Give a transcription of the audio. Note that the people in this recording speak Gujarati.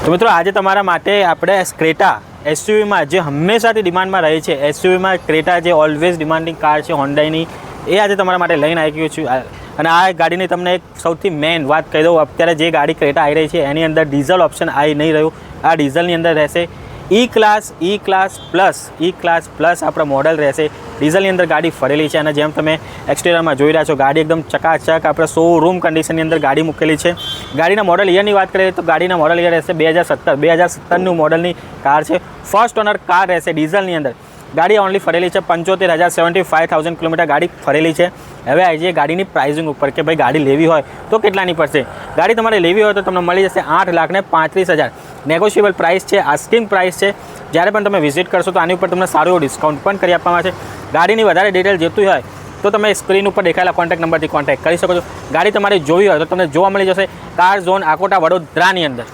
તો મિત્રો આજે તમારા માટે આપણે ક્રેટા એસયુવીમાં જે હંમેશાથી ડિમાન્ડમાં રહી છે, એસયુવીમાં ક્રેટા જે ઓલવેઝ ડિમાન્ડિંગ કાર છે હોન્ડાની, એ આજે તમારા માટે લઈને આવી ગયો છું. અને આ ગાડીની તમને એક સૌથી મેઇન વાત કહી દઉં, અત્યારે જે ગાડી ક્રેટા આવી રહી છે એની અંદર ડીઝલ ઓપ્શન આવી નહીં રહ્યું. આ ડીઝલની અંદર રહેશે ઈ ક્લાસ પ્લસ આપણા મોડલ રહેશે. ડીઝલની અંદર ગાડી ફરેલી છે અને જેમ તમે એક્સટિરિયરમાં જોઈ રહ્યા છો ગાડી એકદમ ચકાચક આપણે શોરૂમ કન્ડિશનની અંદર ગાડી મૂકેલી છે. ગાડીના મોડલ યરની વાત કરીએ તો ગાડીના મોડલ યર રહેશે 2017 મોડલની કાર છે. ફર્સ્ટ ઓનર કાર રહેશે ડીઝલની અંદર. ગાડી ઓનલી ફરેલી છે 75,000 કિલોમીટર ગાડી ફરેલી છે. હવે આવી જઈએ ગાડીની પ્રાઇઝિંગ ઉપર કે ભાઈ ગાડી લેવી હોય તો કેટલાની પડશે. ગાડી તમારે લેવી હોય તો તમને મળી જશે 8,35,000. નેગોશિયેબલ પ્રાઇસ છે, આસ્કિંગ પ્રાઇસ છે. જ્યારે પણ તમે વિઝિટ કરશો તો આની ઉપર તમને સારું એવું ડિસ્કાઉન્ટ પણ કરી આપવામાં આવે છે. ગાડીની વધારે ડિટેલ જોઈતી હોય તો તમે સ્ક્રીન ઉપર દેખાયેલા કોન્ટેક્ટ નંબરથી કોન્ટેક્ટ કરી શકો છો. ગાડી તમારે જોવી હોય તો તમને જોવા મળી જશે કાર ઝોન આકોટા વડોદરાની અંદર.